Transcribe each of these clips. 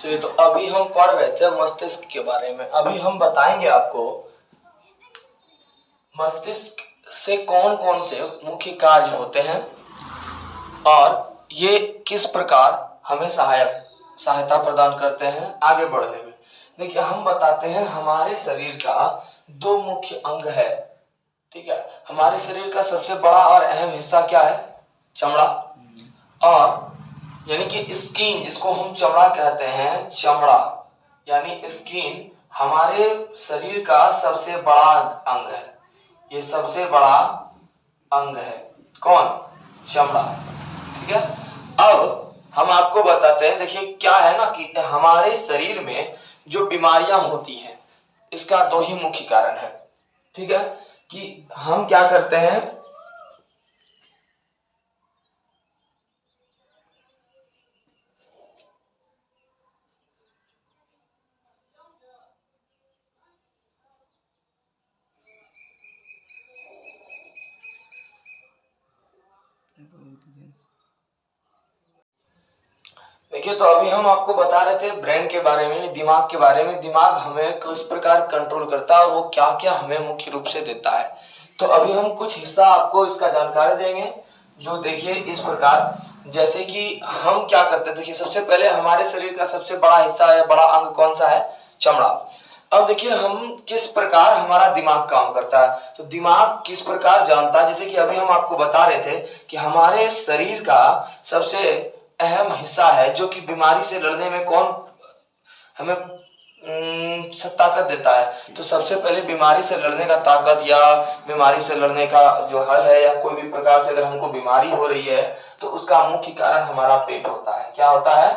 चलिए, तो अभी हम पढ़ रहे थे मस्तिष्क के बारे में। अभी हम बताएंगे आपको मस्तिष्क से कौन कौन से मुख्य कार्य होते हैं और ये किस प्रकार हमें सहायता प्रदान करते हैं आगे बढ़ने में। देखिए, हम बताते हैं हमारे शरीर का दो मुख्य अंग है। ठीक है, हमारे शरीर का सबसे बड़ा और अहम हिस्सा क्या है? चमड़ा। और यानी कि स्किन, जिसको हम चमड़ा कहते हैं, चमड़ा यानी स्किन हमारे शरीर का सबसे बड़ा अंग है। ये सबसे बड़ा अंग है कौन? चमड़ा। ठीक है, अब हम आपको बताते हैं। देखिए क्या है ना कि हमारे शरीर में जो बीमारियां होती हैं, इसका दो ही मुख्य कारण है। ठीक है, कि हम क्या करते हैं, देखिए तो अभी हम आपको बता रहे थे ब्रेन के बारे में, दिमाग के बारे में। दिमाग हमें किस प्रकार कंट्रोल करता है और वो क्या क्या हमें मुख्य रूप से देता है। तो अभी हम कुछ हिस्सा आपको इसका जानकारी देंगे, जो देखिए इस प्रकार, जैसे कि हम क्या करते हैं। देखिए सबसे पहले हमारे शरीर का सबसे बड़ा हिस्सा है, बड़ा अंग कौन सा है? चमड़ा। अब देखिए हम किस प्रकार हमारा दिमाग काम करता है। तो दिमाग किस प्रकार जानता है, जैसे कि अभी हम आपको बता रहे थे कि हमारे शरीर का सबसे अहम हिस्सा है जो कि बीमारी से लड़ने में कौन हमें ताकत देता है। तो सबसे पहले बीमारी से लड़ने का ताकत या बीमारी से लड़ने का जो हल है, या कोई भी प्रकार से अगर हमको बीमारी हो रही है तो उसका मुख्य कारण हमारा पेट होता है। क्या होता है?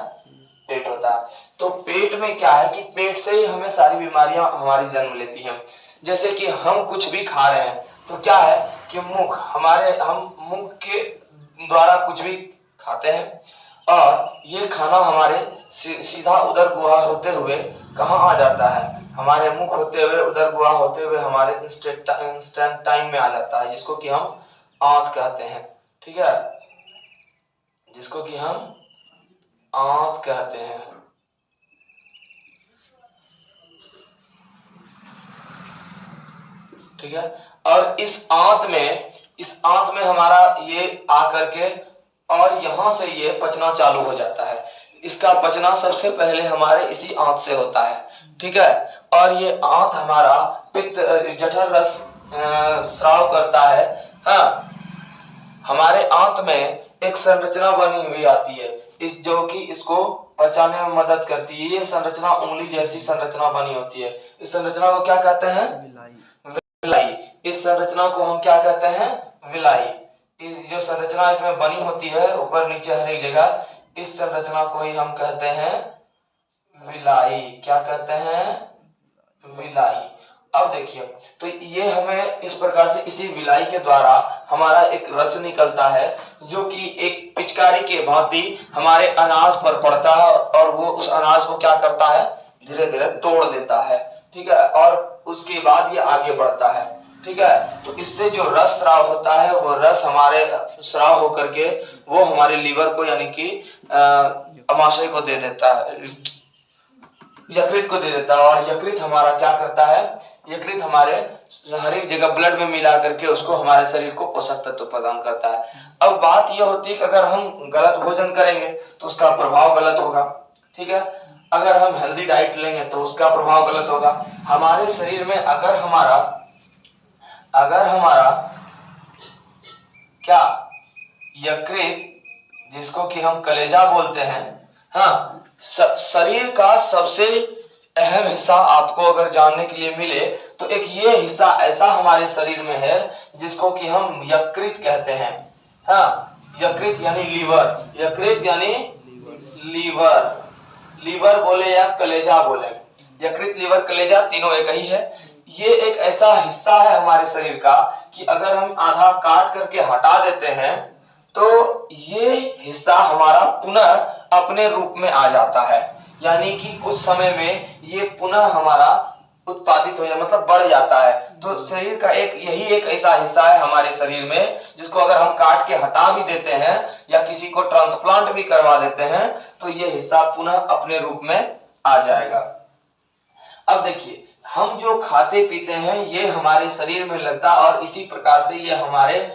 पेट होता है। तो पेट में क्या है कि पेट से ही हमें सारी बीमारियां हमारी जन्म लेती हैं। जैसे कि हम कुछ भी खा रहे हैं तो क्या है कि हम मुख के द्वारा कुछ भी खाते हैं और ये खाना हमारे सीधा उदर गुहा होते हुए कहाँ आ जाता है? हमारे मुख होते हुए, उदर गुहा होते हुए हमारे इंस्टेंट टाइम में आ जाता है, जिसको कि हम आंत कहते हैं। ठीक है, जिसको कि हम आंत कहते हैं। ठीक है, और इस आंत में हमारा ये आकर के और यहां से ये पचना चालू हो जाता है। इसका पचना सबसे पहले हमारे इसी आंत से होता है। ठीक है, और ये आंत हमारा पित्त जठर रस स्राव करता है। हाँ, हमारे आंत में एक संरचना बनी हुई आती है, इस जो कि इसको पचाने में मदद करती है। ये संरचना उंगली जैसी संरचना बनी होती है। इस संरचना को क्या कहते हैं? विलाई। इस संरचना को हम क्या कहते हैं? विलाई। इस जो संरचना इसमें बनी होती है ऊपर नीचे हर एक जगह, इस संरचना को ही हम कहते हैं विलाई। क्या कहते हैं? विलाई। अब देखिए, तो ये हमें इस प्रकार से इसी विलाई के द्वारा हमारा एक रस निकलता है, जो कि एक पिचकारी के भांति हमारे अनाज पर पड़ता है और वो उस अनाज को क्या करता है? धीरे धीरे तोड़ देता है। ठीक है, और उसके बाद ये आगे बढ़ता है। ठीक है, तो इससे जो रस स्राव होता है, वो रस हमारे स्राव होकर के वो हमारे लीवर को यानी कि अमाशय को दे देता है, यकृत को दे देता है। और यकृत हमारा क्या करता है? यकृत हमारे हर एक जगह ब्लड में मिला करके उसको हमारे शरीर को पोषक तत्व प्रदान करता है। अब बात यह होती है कि अगर हम गलत भोजन करेंगे तो उसका प्रभाव गलत होगा। ठीक है, अगर हम हेल्दी डाइट लेंगे तो उसका प्रभाव गलत होगा। हमारे शरीर में अगर हमारा क्या यकृत, जिसको कि हम कलेजा बोलते हैं, हाँ, शरीर का सबसे अहम हिस्सा आपको अगर जानने के लिए मिले तो एक ये हिस्सा ऐसा हमारे शरीर में है जिसको कि हम यकृत कहते हैं। हाँ, यकृत यानी लीवर, यकृत यानी लीवर, लीवर बोले या कलेजा बोले, यकृत, लीवर, कलेजा तीनों एक ही है। ये एक ऐसा हिस्सा है हमारे शरीर का कि अगर हम आधा काट करके हटा देते हैं तो ये हिस्सा हमारा पुनः अपने रूप में आ जाता है। यानी कि कुछ समय में ये पुनः हमारा उत्पादित हो जाए, मतलब बढ़ जाता है। तो शरीर का यही एक ऐसा हिस्सा है हमारे शरीर में जिसको अगर हम काट के हटा भी देते हैं या किसी को ट्रांसप्लांट भी करवा देते हैं तो ये हिस्सा पुनः अपने रूप में आ जाएगा। अब देखिए, हम जो खाते पीते हैं ये हमारे शरीर में लगता है और इसी प्रकार से ये हमारे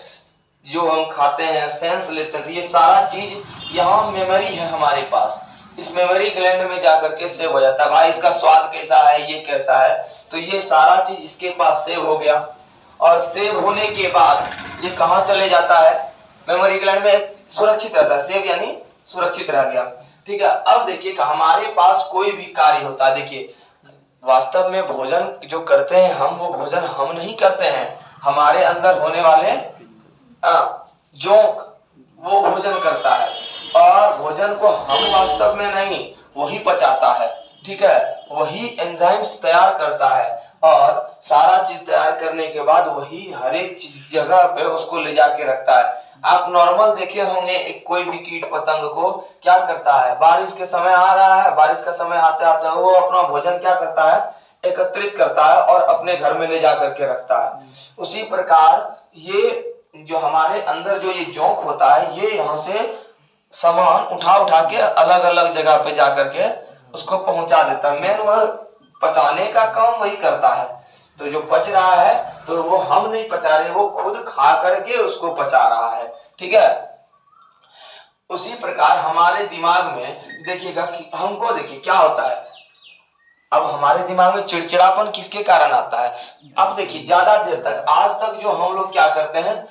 जो हम खाते हैं, सेंस लेते हैं, तो ये सारा चीज यहाँ मेमोरी है हमारे पास। इस मेमोरी ग्लैंड में जाकर के सेव हो जाता है। भाई इसका स्वाद कैसा है, ये कैसा है, तो ये सारा चीज इसके पास सेव हो गया और सेव होने के बाद ये कहाँ चले जाता है, मेमोरी ग्लैंड में सुरक्षित रहता है। सेव यानी सुरक्षित रह गया, ठीक है। अब देखिए हमारे पास कोई भी कार्य होता है, देखिए वास्तव में भोजन जो करते हैं हम, वो भोजन हम नहीं करते हैं, हमारे अंदर होने वाले जोंक वो भोजन करता है और भोजन को हम वास्तव में नहीं, वही पचाता है, ठीक है। वही एंजाइम्स तैयार करता है और सारा चीज तैयार करने के बाद वही हर एक जगह पे उसको ले जाके रखता है। आप नॉर्मल देखे होंगे कोई भी कीट पतंग को क्या करता है, बारिश के समय आ रहा है, बारिश का समय आते आते वो अपना भोजन क्या करता है, एकत्रित करता है और अपने घर में ले जा करके रखता है। उसी प्रकार ये जो हमारे अंदर जो ये जोंक होता है, ये यहाँ से सामान उठा उठा के अलग अलग जगह पे जा करके उसको पहुंचा देता है। मेन वह पचाने का काम वही करता है। तो जो पच रहा है तो वो हम नहीं पचा रहे, वो खुद खा करके उसको पचा रहा है, ठीक है। उसी प्रकार हमारे दिमाग में देखिएगा कि हमको देखिए क्या होता है, अब हमारे दिमाग में चिड़चिड़ापन किसके कारण आता है। अब देखिए ज्यादा देर तक, आज तक जो हम लोग क्या करते हैं,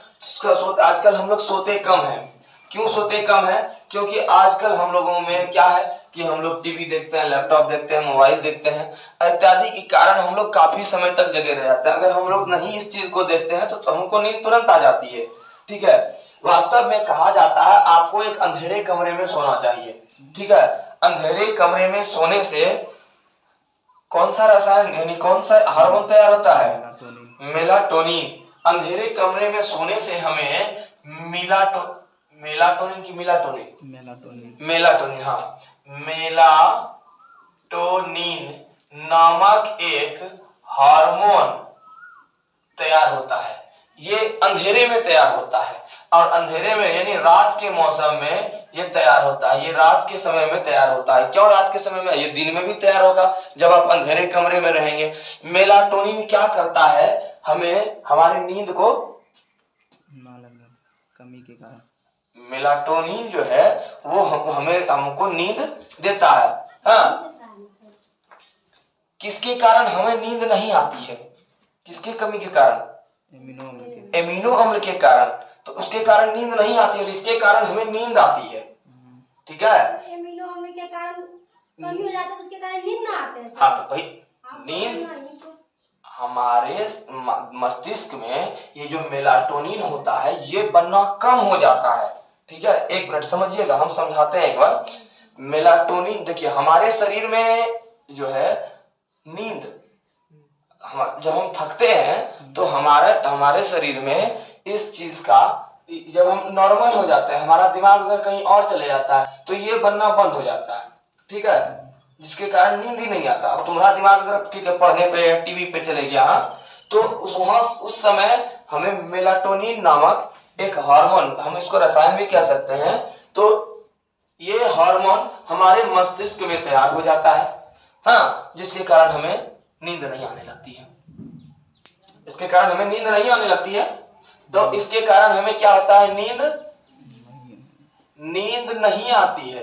आजकल हम लोग सोते कम है। क्यों सोते कम है? क्योंकि आजकल हम लोगों में क्या है कि हम लोग टीवी देखते हैं, लैपटॉप देखते हैं, मोबाइल देखते हैं इत्यादि के कारण हम लोग काफी समय तक जगे रह जाते हैं। अगर हम लोग नहीं इस चीज को देखते हैं तो हमको नींद तुरंत आ जाती है, ठीक है। वास्तव में कहा जाता है आपको एक अंधेरे कमरे में सोना चाहिए, ठीक है। अंधेरे कमरे में सोने से कौन सा रसायन यानी कौन सा हार्मोन तैयार होता है? मेलाटोनिन। अंधेरे कमरे में सोने से हमें मेलाटोनिन की मेलाटोनिन हाँ, मेलाटोनिन नामक एक हार्मोन तैयार होता है। ये अंधेरे में तैयार होता है और अंधेरे में यानी रात के मौसम में ये तैयार होता है। ये रात के समय में तैयार होता है। क्यों रात के समय में? ये दिन में भी तैयार होगा जब आप अंधेरे कमरे में रहेंगे। मेलाटोनिन क्या करता है, हमें हमारी नींद को कमी के कारण, मेलाटोनिन जो है वो हमको नींद देता है। हाँ, किसके कारण हमें नींद नहीं आती है? किसकी कमी के कारण? एमिनो अम्ल के कारण। तो उसके कारण नींद नहीं आती और इसके कारण हमें नींद आती है, ठीक है। एमिनो अम्ल के कारण कमी हो जाती है, उसके कारण नींद ना आते हैं। हाँ, तो भाई नींद हमारे मस्तिष्क में ये जो मेलाटोनिन होता है ये बनना कम हो जाता है, ठीक है। एक मिनट समझिएगा, हम समझाते हैं एक बार। मेलाटोनिन देखिए हमारे शरीर में जो है नींद, जब हम थकते हैं तो हमारे शरीर में इस चीज का, जब हम नॉर्मल हो जाते हैं, हमारा दिमाग अगर कहीं और चले जाता है तो ये बनना बंद हो जाता है, ठीक है, जिसके कारण नींद ही नहीं आता। अब तुम्हारा दिमाग अगर ठीक है पढ़ने पे या टीवी पे चले गया तो उस समय हमें मेलाटोनिन नामक एक हार्मोन, हम इसको रसायन भी कह सकते हैं, तो ये हार्मोन हमारे मस्तिष्क में तैयार हो जाता है, हाँ, जिसके कारण हमें नींद नहीं आने लगती है। इसके कारण हमें नींद नहीं आने लगती है, तो इसके कारण हमें क्या होता है, नींद नहीं आती है,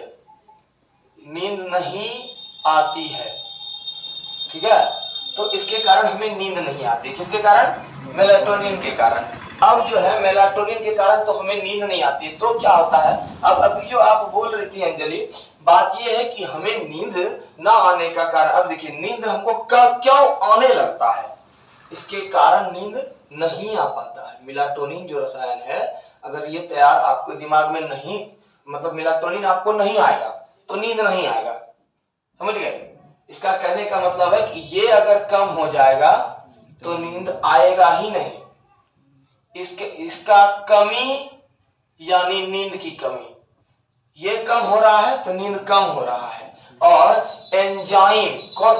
नींद नहीं आती है, ठीक है। तो इसके कारण हमें नींद नहीं आती। किसके कारण? मेलाटोनिन के कारण। अब जो है मेलाटोनिन के कारण तो हमें नींद नहीं आती, तो क्या होता है, अब अभी जो आप बोल रही थी अंजलि, बात ये है कि हमें नींद ना आने का कारण, अब देखिए नींद हमको क्यों आने लगता है, इसके कारण नींद नहीं आ पाता है। मेलाटोनिन जो रसायन है, अगर ये तैयार आपको दिमाग में नहीं, मतलब मेलाटोनिन आपको नहीं आएगा तो नींद नहीं आएगा, समझ गए। इसका कहने का मतलब है कि ये अगर कम हो जाएगा तो नींद आएगा ही नहीं। इसका कमी यानी नींद की कमी, ये कम हो रहा है तो नींद कम हो रहा है। और एंजाइम, कौन?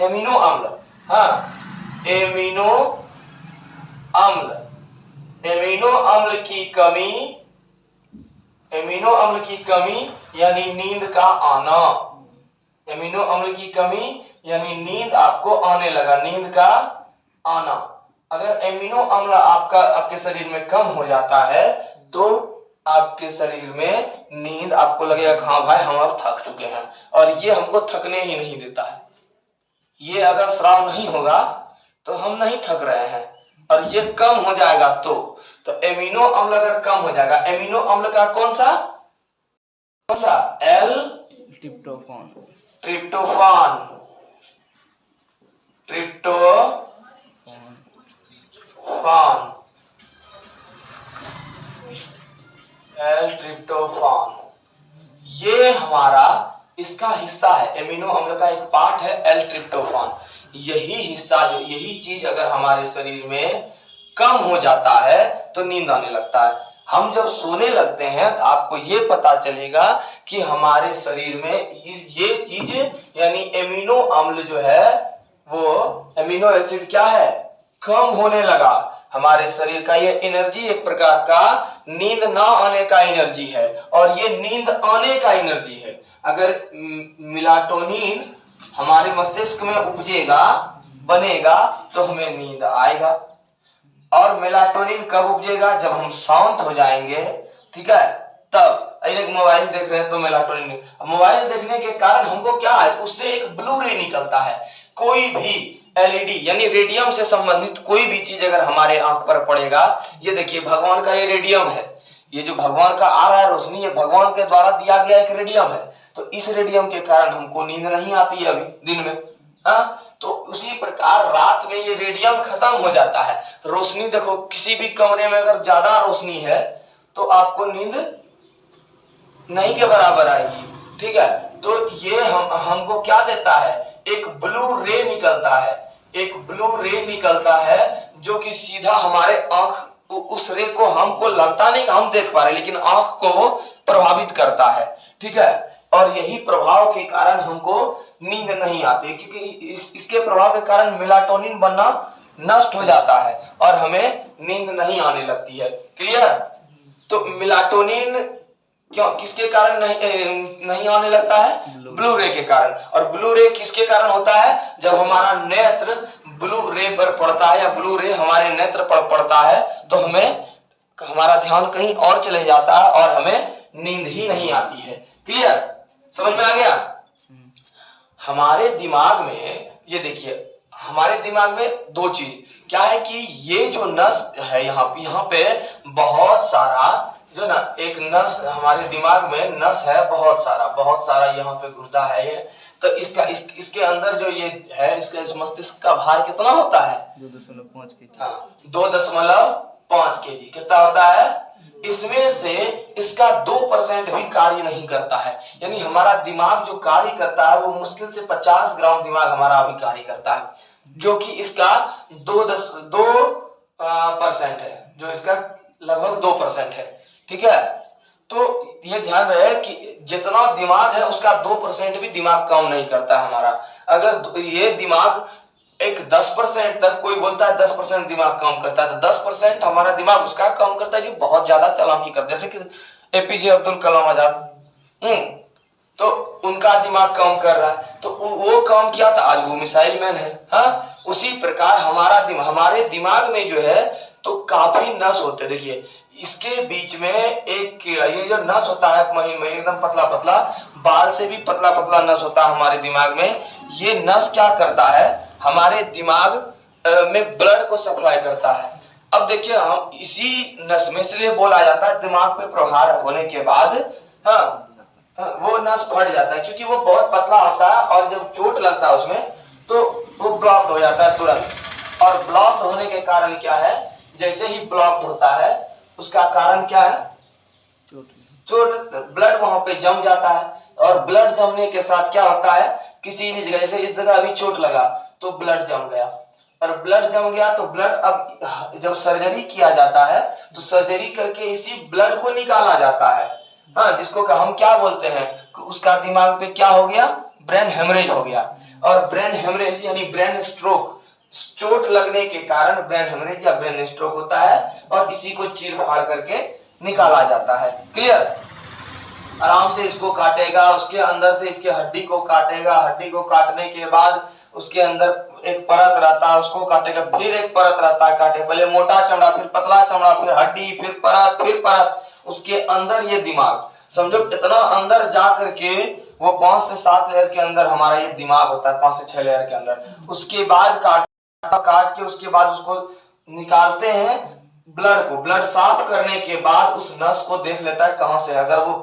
एमिनो अम्ल। हाँ, एमिनो अम्ल, एमिनो अम्ल की कमी, एमिनो अम्ल की कमी यानी नींद का आना, एमिनो अम्ल की कमी यानी नींद आपको आने लगा, नींद का आना। अगर एमिनो अम्ल आपके शरीर में कम हो जाता है तो आपके शरीर में नींद, आपको लगेगा हाँ भाई हम अब थक चुके हैं, और ये हमको थकने ही नहीं देता है। ये अगर स्राव नहीं होगा तो हम नहीं थक रहे हैं, और ये कम हो जाएगा तो एमिनो अम्ल अगर कम हो जाएगा, एमिनो अम्ल का कौन सा L tryptophan, tryptophan, L tryptophan, ये हमारा इसका हिस्सा है, एमिनो अम्ल का एक पार्ट है एल ट्रिप्टोफान। यही हिस्सा, यही चीज अगर हमारे शरीर में कम हो जाता है तो नींद आने लगता है। हम जब सोने लगते हैं तो आपको ये पता चलेगा कि हमारे शरीर में ये चीज यानी एमिनो अम्ल जो है, वो एमिनो एसिड क्या है, कम होने लगा। हमारे शरीर का ये एनर्जी एक प्रकार का नींद ना आने का एनर्जी है, और ये नींद आने का एनर्जी है। अगर मेलाटोनिन हमारे मस्तिष्क में उपजेगा, बनेगा, तो हमें नींद आएगा। और मेलाटोनिन कब उपजेगा, जब हम शांत हो जाएंगे, ठीक है, तब। मोबाइल देख रहे हैं तो मेलाटोनिन, मोबाइल देखने के कारण हमको क्या है, उससे एक ब्लू रे निकलता है। कोई भी एलईडी यानी रेडियम से संबंधित कोई भी चीज अगर हमारे आंख पर पड़ेगा, ये देखिए भगवान का ये रेडियम है, ये जो भगवान का आ रहा है रोशनी, ये भगवान के द्वारा दिया गया एक रेडियम है। तो इस रेडियम के कारण हमको नींद नहीं आती है अभी दिन में। तो उसी प्रकार रात में ये रेडियम खत्म हो जाता है। रोशनी देखो, किसी भी कमरे में अगर ज्यादा रोशनी है तो आपको नींद नहीं के बराबर आएगी, ठीक है। तो ये हमको क्या देता है, एक ब्लू रे निकलता है, एक ब्लू रे निकलता है जो कि सीधा हमारे आंख, उस रे को हमको लगता नहीं कि हम देख पा रहे, लेकिन आंख को वो प्रभावित करता है, ठीक है। और यही प्रभाव के कारण हमको नींद नहीं आती, क्योंकि इसके प्रभाव के कारण मेलाटोनिन बनना नष्ट हो जाता है और हमें नींद नहीं आने लगती है। क्लियर। तो मेलाटोनिन क्यों, किसके कारण नहीं आने लगता है, ब्लू रे के कारण। और ब्लू रे किसके कारण होता है, जब हमारा नेत्र ब्लू रे पर पड़ता है या ब्लू रे हमारे नेत्र पर पड़ता है तो हमें, हमारा ध्यान कहीं और चले जाता है और हमें नींद ही नहीं आती है। क्लियर, समझ में आ गया। हमारे दिमाग में ये देखिए, हमारे दिमाग में दो चीज क्या है कि ये जो नस है यहाँ पे बहुत सारा जो ना, एक नस हमारे दिमाग में नस है बहुत सारा यहाँ पे गुर्दा है ये। तो इसके अंदर जो ये है, इसका इस मस्तिष्क का भार कितना होता है, 2.5 kg। हाँ, 2.5 kg कितना होता है। इसमें से इसका 2% भी कार्य नहीं करता है। यानी हमारा दिमाग जो कार्य करता है वो मुश्किल से 50 ग्राम दिमाग हमारा अभी कार्य करता है, जो कि इसका 2% है, जो इसका लगभग 2% है, ठीक है। तो ये ध्यान रहे कि जितना दिमाग है उसका 2% भी दिमाग काम नहीं करता है हमारा। अगर ये दिमाग एक 10% तक, कोई बोलता है 10% दिमाग काम करता है, तो 10% हमारा दिमाग उसका काम करता है जो बहुत ज्यादा चालाकी करता है, जैसे कि एपीजे अब्दुल कलाम आजाद, तो उनका दिमाग काम कर रहा है, तो वो काम किया था, आज वो मिसाइल मैन है। हाँ, उसी प्रकार हमारे दिमाग में जो है तो काफी नस होते। देखिए इसके बीच में एक कीड़ा, ये जो नस होता है महीन एकदम पतला पतला, बाल से भी पतला पतला नस होता है हमारे दिमाग में। ये नस क्या करता है, हमारे दिमाग में ब्लड को सप्लाई करता है। अब देखिए हम इसी नस में, इसलिए बोला जाता है दिमाग पे प्रहार होने के बाद वो नस फट जाता है, क्योंकि वो बहुत पतला होता है और जब चोट लगता है उसमें तो वो ब्लॉक्ड हो जाता है तुरंत। और ब्लॉक्ड होने के कारण क्या है, जैसे ही ब्लॉक्ड होता है उसका कारण क्या है, चोट, ब्लड वहां पे जम जाता है। और ब्लड जमने के साथ क्या होता है, किसी भी जगह, जैसे इस जगह अभी चोट लगा तो ब्लड जम गया, और ब्लड जम गया तो ब्लड, अब जब सर्जरी किया जाता है तो सर्जरी करके इसी ब्लड को निकाला जाता है। हाँ, जिसको हम क्या बोलते हैं, उसका दिमाग पे क्या हो गया, ब्रेन हेमरेज हो गया। और ब्रेन हेमरेज यानी ब्रेन स्ट्रोक, चोट लगने के कारण ब्रेन हेमरेज या ब्रेन स्ट्रोक होता है और इसी को चीर फाड़ करके निकाला जाता है। क्लियर? आराम से इसको काटेगा, उसके अंदर से इसके हड्डी को काटेगा, हड्डी को काटने के बाद उसके अंदर एक परत रहता है, उसको काटेगा, फिर एक परत रहता है काटे, पहले मोटा चमड़ा, फिर पतला चमड़ा, फिर हड्डी, फिर परत, उसके अंदर ये दिमाग, समझो इतना अंदर जा करके वो 5 से 7 लेयर के अंदर हमारा ये दिमाग होता है, 5 से 6 लेयर के अंदर। उसके बाद काट के उसके बाद उसको निकालते हैं ब्लड साफ करने के बाद उस नस को देख लेता है कहां से, अगर वो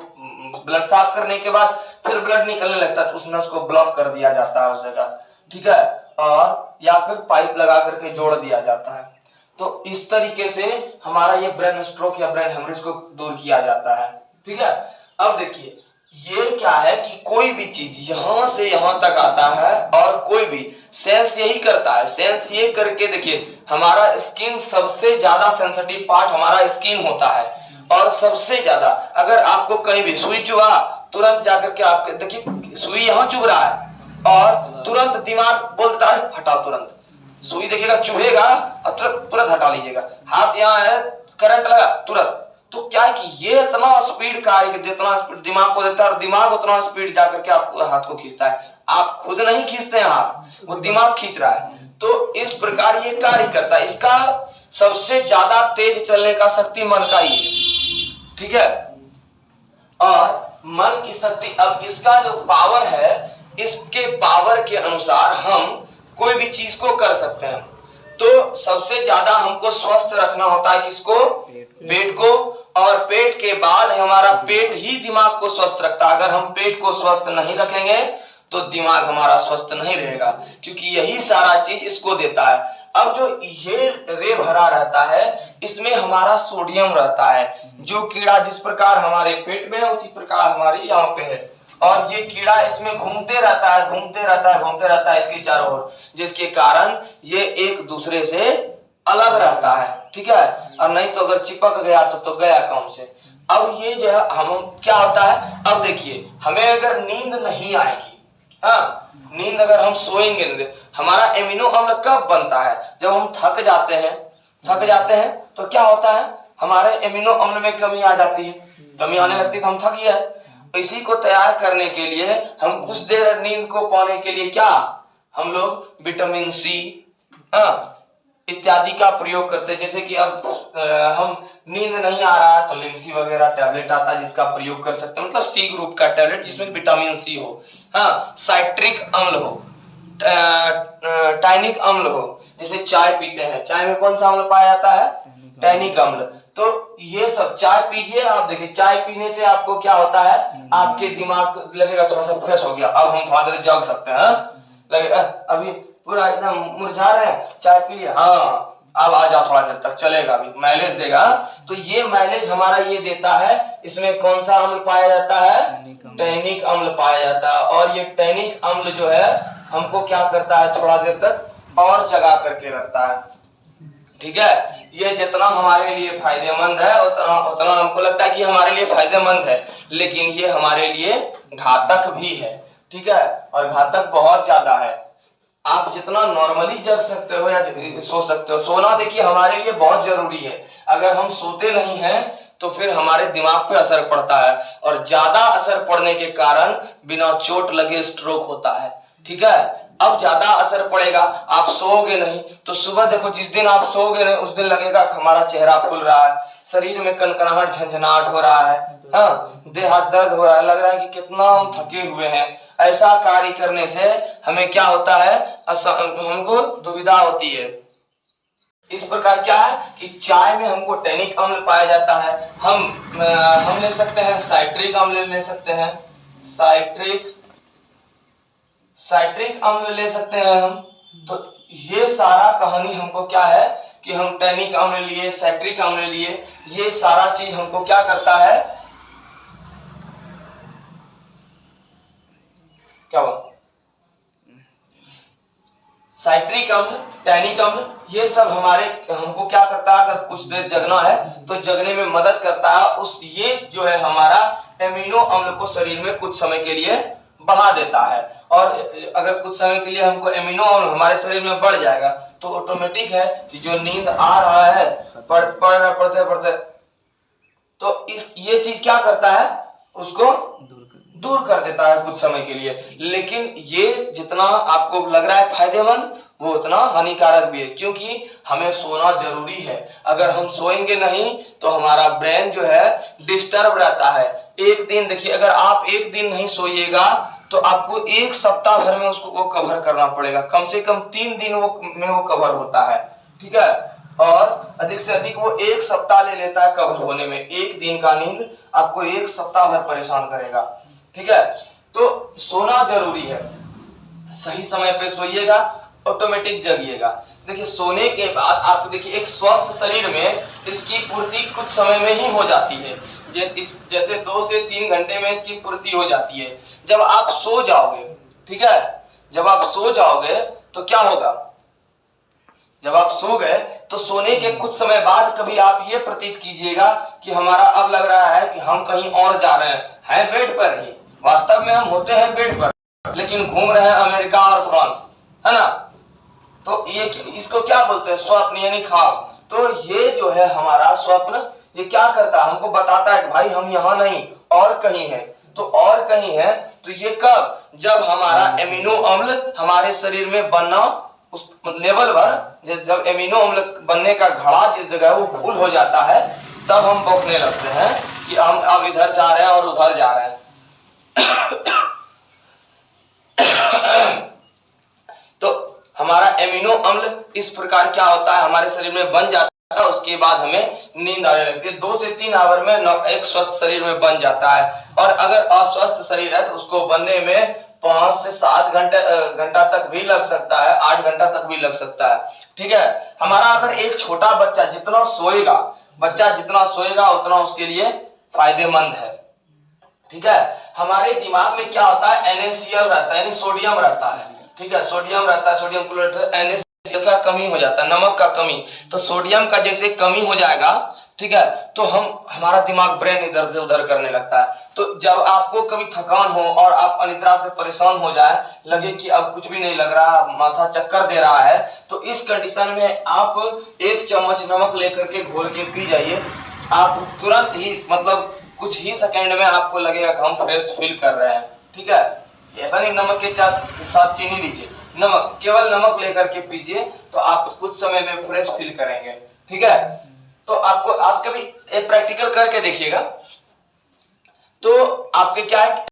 ब्लड साफ करने के बाद फिर ब्लड निकलने लगता है तो उस नस को ब्लॉक कर दिया जाता है उस जगह, ठीक है, और या फिर पाइप लगा करके जोड़ दिया जाता है। तो इस तरीके से हमारा ये ब्रेन स्ट्रोक या ब्रेन हेमरेज को दूर किया जाता है, ठीक है। अब देखिए ये क्या है कि कोई भी चीज यहां से यहां तक आता है और कोई भी सेंस यही करता है, सेंस ये करके देखिए हमारा स्किन सबसे ज्यादा सेंसिटिव पार्ट हमारा स्किन होता है और सबसे ज्यादा अगर आपको कहीं भी सुई चुभा तुरंत जाकर के आपके देखिए सुई यहां चुभ रहा है और तुरंत दिमाग बोल देता है हटाओ, तुरंत सुई देखिएगा चुभेगा और तुरंत हटा लीजिएगा, हाथ यहाँ है करंट लगा तुरंत। तो क्या है कि ये इतना स्पीड कार्य जितना स्पीड दिमाग को देता है और दिमाग उतना स्पीड जाकर के आपको हाथ को खींचता है, आप खुद नहीं खींचते हैं हाथ, वो दिमाग खींच रहा है। तो इस प्रकार ये कार्य करता है, इसका सबसे ज्यादा तेज चलने का शक्ति मन का ही है, ठीक है। और मन की शक्ति, अब इसका जो पावर है इसके पावर के अनुसार हम कोई भी चीज को कर सकते हैं। तो सबसे ज्यादा हमको स्वस्थ रखना होता है किसको? पेट को, और पेट के बाद हमारा पेट ही दिमाग को स्वस्थ रखता है। अगर हम पेट को स्वस्थ नहीं रखेंगे तो दिमाग हमारा स्वस्थ नहीं रहेगा, क्योंकि यही सारा चीज इसको देता है। अब जो ये रे भरा रहता है इसमें हमारा सोडियम रहता है, जो कीड़ा जिस प्रकार हमारे पेट में है उसी प्रकार हमारे यहाँ पे है, और ये कीड़ा इसमें घूमते रहता है इसके चारों ओर, जिसके कारण ये एक दूसरे से अलग रहता है, ठीक है। और नहीं तो अगर चिपक गया तो गया काम से। अब ये जो है हम क्या होता है, अब देखिए हमें अगर नींद नहीं आएगी, हाँ नींद अगर हम सोएंगे, हमारा एमिनो अम्ल कब बनता है? जब हम थक जाते हैं तो क्या होता है, हमारे एमिनो अम्ल में कमी आ जाती है, कमी आने लगती है तो हम थक गए। इसी को तैयार करने के लिए हम कुछ देर नींद को पाने के लिए क्या हम लोग विटामिन सी इत्यादि का प्रयोग करते हैं। जैसे कि अब हम नींद नहीं आ रहा है तो लिमसी वगैरह टैबलेट आता है जिसका प्रयोग कर सकते हैं, मतलब सी ग्रुप का टैबलेट जिसमें विटामिन सी हो, हाँ साइट्रिक अम्ल हो, टैनिक अम्ल हो। जैसे चाय पीते हैं, चाय में कौन सा अम्ल पाया जाता है? टैनिक अम्ल। तो ये सब चाय पीजिए, आप देखिए चाय पीने से आपको क्या होता है, आपके दिमाग लगेगा थोड़ा सा फ्रेश हो गया, अब हम थोड़ा देर जग सकते हैं, लगे अभी पूरा एकदम मुरझा रहे हैं, चाय पी लिया, हाँ अब आ जाओ थोड़ा देर तक चलेगा, अभी माइलेज देगा। तो ये माइलेज हमारा ये देता है, इसमें कौन सा अम्ल पाया जाता है? टैनिक अम्ल पाया जाता है। और ये टैनिक अम्ल जो है हमको क्या करता है, थोड़ा देर तक और जगा करके रखता है, ठीक है। ये जितना हमारे लिए फायदेमंद है उतना हमको लगता है कि हमारे लिए फायदेमंद है, लेकिन ये हमारे लिए घातक भी है, ठीक है, और घातक बहुत ज्यादा है। आप जितना नॉर्मली जग सकते हो या सो सकते हो, सोना देखिए हमारे लिए बहुत जरूरी है। अगर हम सोते नहीं हैं तो फिर हमारे दिमाग पे असर पड़ता है, और ज्यादा असर पड़ने के कारण बिना चोट लगे स्ट्रोक होता है, ठीक है। अब ज्यादा असर पड़ेगा, आप सोओगे नहीं तो सुबह देखो जिस दिन आप सोओगे नहीं उस दिन लगेगा हमारा चेहरा फूल रहा है, शरीर में कनकनाहट झंझनाहट हो रहा है, हाँ देह हाथ दर्द हो रहा है, लग रहा है कि कितना हम थके हुए हैं। ऐसा कार्य करने से हमें क्या होता है, हमको दुविधा होती है। इस प्रकार क्या है कि चाय में हमको टैनिक अम्ल पाया जाता है। हम ले सकते हैं साइट्रिक अम्ल ले सकते हैं, साइट्रिक अम्ल ले सकते हैं हम। तो ये सारा कहानी हमको क्या है कि हम टैनिक अम्ल लिए, साइट्रिक अम्ल लिए, ये सारा चीज हमको क्या करता है, क्या हुआ, साइट्रिक अम्ल, टैनिक अम्ल, ये सब हमको क्या करता है, अगर कुछ देर जगना है तो जगने में मदद करता है। ये जो है हमारा एमिनो अम्ल को शरीर में कुछ समय के लिए बढ़ा देता है, और अगर कुछ समय के लिए हमको एमिनो अम्ल हमारे शरीर में बढ़ जाएगा तो ऑटोमेटिक है कि जो नींद आ रहा है पढ़ते तो ये चीज क्या करता है, उसको दूर कर देता है कुछ समय के लिए। लेकिन ये जितना आपको लग रहा है फायदेमंद, वो उतना हानिकारक भी है, क्योंकि हमें सोना जरूरी है। अगर हम सोएंगे नहीं तो हमारा ब्रेन जो है डिस्टर्ब रहता है। एक दिन देखिए, अगर आप एक दिन नहीं सोइएगा तो आपको एक सप्ताह भर में उसको वो कवर करना पड़ेगा। कम से कम 3 दिन में वो कवर होता है, ठीक है, और अधिक से अधिक वो एक सप्ताह ले लेता है कवर होने में। एक दिन का नींद आपको एक सप्ताह भर परेशान करेगा, ठीक है। तो सोना जरूरी है, सही समय पे सोइएगा, ऑटोमेटिक जगिएगा। देखिए सोने के बाद आप देखिए एक स्वस्थ शरीर में इसकी पूर्ति कुछ समय में ही हो जाती है। जैसे 2 से 3 घंटे में इसकी पूर्ति हो जाती है। जब आप सो जाओगे, ठीक है, जब आप सो जाओगे तो क्या होगा, जब आप सो गए तो सोने के कुछ समय बाद कभी आप ये प्रतीत कीजिएगा कि हमारा अब लग रहा है कि हम कहीं और जा रहे हैं बेड पर ही। वास्तव में हम होते हैं बेड पर, लेकिन घूम रहे हैं अमेरिका और फ्रांस, है ना। तो ये इसको क्या बोलते हैं, स्वप्न यानी ख्वाब। तो ये जो है हमारा स्वप्न, ये क्या करता है, हमको बताता है कि भाई हम यहाँ नहीं और कहीं है। तो और कहीं है तो ये कब, जब हमारा एमिनो अम्ल हमारे शरीर में बनना उस लेवल पर, जब एमिनो अम्ल बनने का घड़ा जिस जगह वो फुल हो जाता है, तब हम बौखने लगते हैं कि हम अब इधर जा रहे हैं और उधर जा रहे हैं। तो हमारा एमिनो अम्ल इस प्रकार क्या होता है, हमारे शरीर में बन जाता है, उसके बाद हमें नींद आने लगती है। 2 से 3 आवर में एक स्वस्थ शरीर में बन जाता है। और अगर अस्वस्थ शरीर है तो उसको बनने में 5 से 7 घंटा तक भी लग सकता है, 8 घंटा तक भी लग सकता है, ठीक है। हमारा अगर एक छोटा बच्चा जितना सोएगा उतना उसके लिए फायदेमंद है, ठीक है। हमारे दिमाग में क्या होता है, NaCl रहता है, यानी सोडियम रहता है, ठीक है, सोडियम रहता है, सोडियम क्लोराइड, NaCl का कमी हो जाता है, नमक का कमी। तो सोडियम का जैसे कमी हो जाएगा, ठीक है, तो हमारा दिमाग ब्रेन इधर से उधर करने लगता है। तो जब आपको कभी थकान हो और आप अनिद्रा से परेशान हो जाए, लगे कि अब कुछ भी नहीं लग रहा, माथा चक्कर दे रहा है, तो इस कंडीशन में आप 1 चम्मच नमक लेकर के घोल के पी जाइए। आप तुरंत ही, मतलब कुछ ही सेकंड में आपको लगेगा कि हम फ्रेश फील कर रहे हैं, ठीक है। ऐसा नहीं नमक के साथ चीनी लीजिए, नमक, केवल नमक लेकर के पीजिए तो आप कुछ समय में फ्रेश फील करेंगे, ठीक है। तो आप कभी एक प्रैक्टिकल करके देखिएगा, तो आपके क्या है